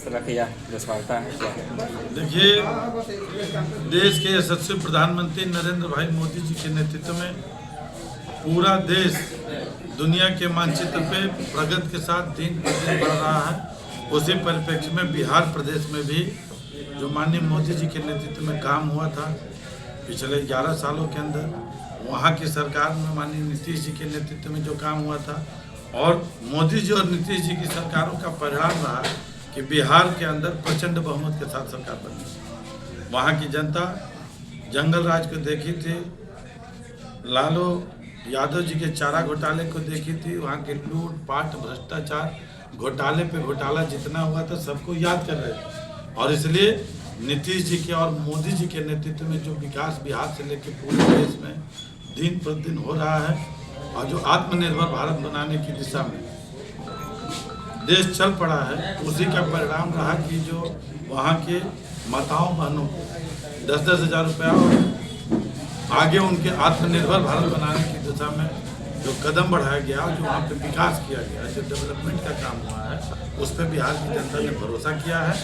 तरह की दर्शाता है क्या है? देखिए, देश के यशस्वी प्रधानमंत्री नरेंद्र भाई मोदी जी के नेतृत्व में पूरा देश दुनिया के मानचित्र पे प्रगति के साथ दिन प्रतिदिन बढ़ रहा है। उसी परिप्रेक्ष्य में बिहार प्रदेश में भी जो माननीय मोदी जी के नेतृत्व में काम हुआ था पिछले 11 सालों के अंदर, वहाँ की सरकार में माननीय नीतीश जी के नेतृत्व में जो काम हुआ था और मोदी जी और नीतीश जी की सरकारों का परिणाम रहा कि बिहार के अंदर प्रचंड बहुमत के साथ सरकार बनी। वहाँ की जनता जंगल राज को देखी थी, लालू यादव जी के चारा घोटाले को देखी थी, वहाँ के लूट पाट भ्रष्टाचार घोटाले पे घोटाला जितना हुआ था सबको याद कर रहे थे। और इसलिए नीतीश जी के और मोदी जी के नेतृत्व में जो विकास बिहार से लेकर पूरे देश में दिन प्रतिदिन हो रहा है और जो आत्मनिर्भर भारत बनाने की दिशा में देश चल पड़ा है, उसी का परिणाम रहा कि जो वहाँ के माताओं बहनों को 10-10 हज़ार रुपया और आगे उनके आत्मनिर्भर भारत बनाने की दिशा में जो कदम बढ़ाया गया, जो वहाँ पे विकास किया गया, जो डेवलपमेंट का काम हुआ है, उस पर बिहार की जनता ने भरोसा किया है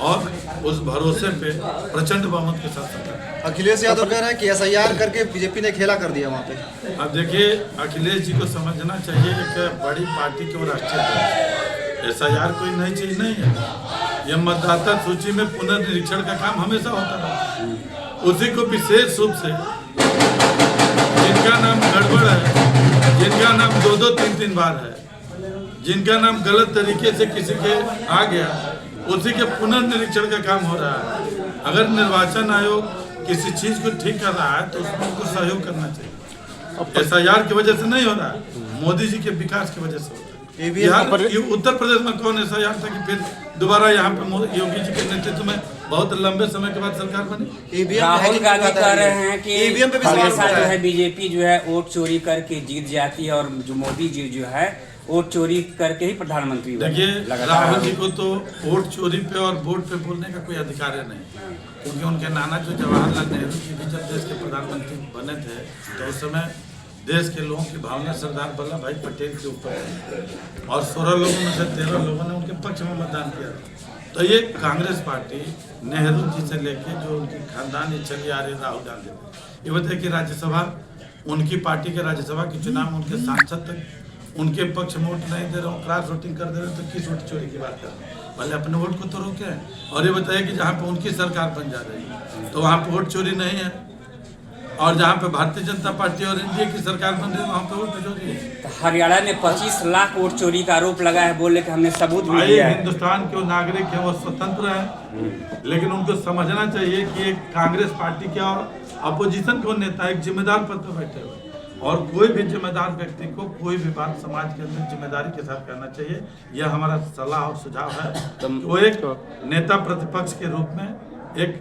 और उस भरोसे पे प्रचंड बहुमत के साथ सरकार। अखिलेश यादव कह रहे हैं कि एसआईआर करके बीजेपी ने खेला कर दिया वहाँ पे। अब देखिए, अखिलेश जी को समझना चाहिए एक बड़ी पार्टी के वो राष्ट्रीय अध्यक्ष, एसआईआर कोई नई चीज नहीं है। यह मतदाता सूची में पुनर्निरीक्षण का काम हमेशा होता रहा। उसी को विशेष रूप से जिनका नाम गड़बड़ है, जिनका नाम 2-3 बार है, जिनका नाम गलत तरीके से किसी के आ गया, उसी के पुनर्निरीक्षण का काम हो रहा है। अगर निर्वाचन आयोग किसी चीज को ठीक कर रहा है तो उसमें उनको सहयोग करना चाहिए। एसआईआर की वजह से नहीं हो रहा है, मोदी जी के विकास की वजह से हो रहा है। उत्तर प्रदेश में कौन एसआईआर था कि फिर दोबारा यहाँ पे योगी जी के नेतृत्व में बहुत लंबे समय के बाद सरकार बनी। राहुल गांधी कह रहे हैं कि हमेशा जो है बीजेपी जो है वोट चोरी करके जीत जाती है और जो मोदी जी जो है वोट चोरी करके ही प्रधानमंत्री। देखिए, राहुल जी को तो वोट चोरी पे और वोट पे बोलने का कोई अधिकार है नहीं, क्योंकि उनके नाना जो जवाहरलाल नेहरू जी भी जब देश के प्रधानमंत्री बने थे तो उस समय देश के लोगों की भावना सरदार वल्लभ भाई पटेल के ऊपर है और 16 लोगों में से 13 लोगों ने उनके पक्ष में मतदान किया। तो ये कांग्रेस पार्टी नेहरू जी से लेके जो उनकी खानदान ये चली आ रही राहुल गांधी, ये बताइए कि राज्यसभा उनकी पार्टी के राज्यसभा के चुनाव उनके सांसद तक उनके पक्ष में वोट नहीं दे रहे हो, क्रॉस वोटिंग कर दे रहे हो, तो किस वोट चोरी की बात कर रहे हैं? पहले अपने वोट को तो रोके। और ये बताइए कि जहाँ पे उनकी सरकार बन जा रही है तो वहाँ पे वोट चोरी नहीं है, और जहाँ पे भारतीय जनता पार्टी और एनडीए की सरकार बन रही है वहाँ पे वोट चोरी है। हरियाणा में 25 लाख वोट चोरी का आरोप लगा है, बोले कि हमने सबूत भी दिया है। हिंदुस्तान के नागरिक है, वो स्वतंत्र है, लेकिन उनको समझना चाहिए कि एक कांग्रेस पार्टी के और अपोजिशन को नेता एक जिम्मेदार पद पर बैठे हुए, और कोई भी जिम्मेदार व्यक्ति को कोई भी बात समाज के अंदर जिम्मेदारी के साथ करना चाहिए। यह हमारा सलाह और सुझाव है। वो एक नेता प्रतिपक्ष के रूप में एक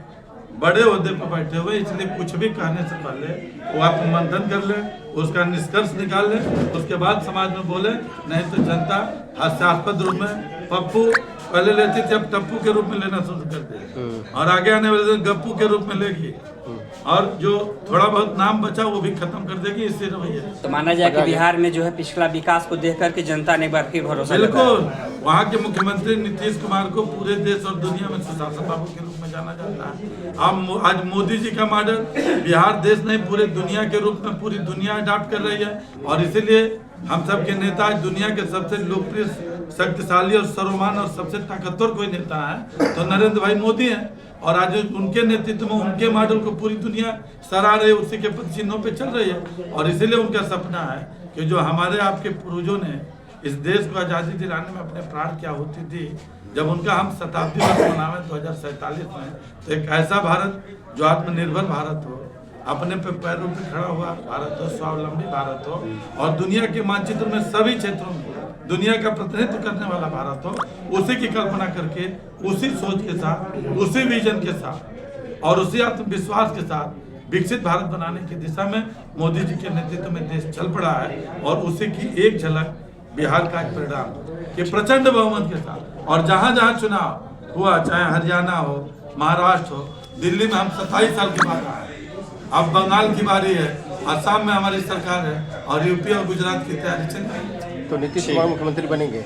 बड़े ओहदे पर बैठे हुए, इसलिए कुछ भी कहने से पहले वो आप मंथन कर ले, उसका निष्कर्ष निकाल ले, उसके बाद समाज में बोले। नहीं तो जनता हास्यास्पद रूप में पप्पू पहले लेती थी, अब टप्पू के रूप में लेना शुरू कर दे, और आगे आने वाले गप्पू के रूप में लेगी, और जो थोड़ा बहुत नाम बचा वो भी खत्म कर देगी। इससे रवैया तो माना जाए कि बिहार में जो है पिछला विकास को देख करके जनता ने एक बार फिर भरोसा। बिल्कुल, वहाँ के मुख्यमंत्री नीतीश कुमार को पूरे देश और दुनिया में सुशासन बाबू के रूप में जाना जाता है। आज मोदी जी का मॉडल बिहार देश नहीं पूरे दुनिया के रूप में पूरी दुनिया अडॉप्ट कर रही है, और इसीलिए हम सब के नेता आज दुनिया के सबसे लोकप्रिय, शक्तिशाली और सर्वमान और सबसे ताकतवर कोई नेता है तो नरेंद्र भाई मोदी हैं, और आज उनके नेतृत्व में उनके मॉडल को पूरी दुनिया सराह रही है, उसी के चिन्हों पे चल रही है। और इसीलिए उनका सपना है कि जो हमारे आपके पूर्वजों ने इस देश को आज़ादी दिलाने में अपने प्राण की आहुति दी, जब उनका हम शताब्दी वर्ष मनावे 2047 में, तो एक ऐसा भारत जो आत्मनिर्भर भारत हो, अपने पे पैरों पे खड़ा हुआ भारत हो, स्वावलंबी भारत हो, और दुनिया के मानचित्र में सभी क्षेत्रों में दुनिया का प्रतिनिधित्व करने वाला भारत हो, उसी की कल्पना करके, उसी सोच के साथ, उसी विजन के साथ और उसी आत्मविश्वास के साथ विकसित भारत बनाने की दिशा में मोदी जी के नेतृत्व में देश चल पड़ा है। और उसी की एक झलक बिहार का एक परिणाम कि प्रचंड बहुमत के साथ, और जहाँ जहाँ चुनाव हुआ, चाहे हरियाणा हो, महाराष्ट्र हो, दिल्ली में हम 27 साल के बाद आए, अब बंगाल की बारी है, असम में हमारी सरकार है, और यूपी और गुजरात की तैयारी चल रही है। तो नीतीश कुमार मुख्यमंत्री बनेंगे।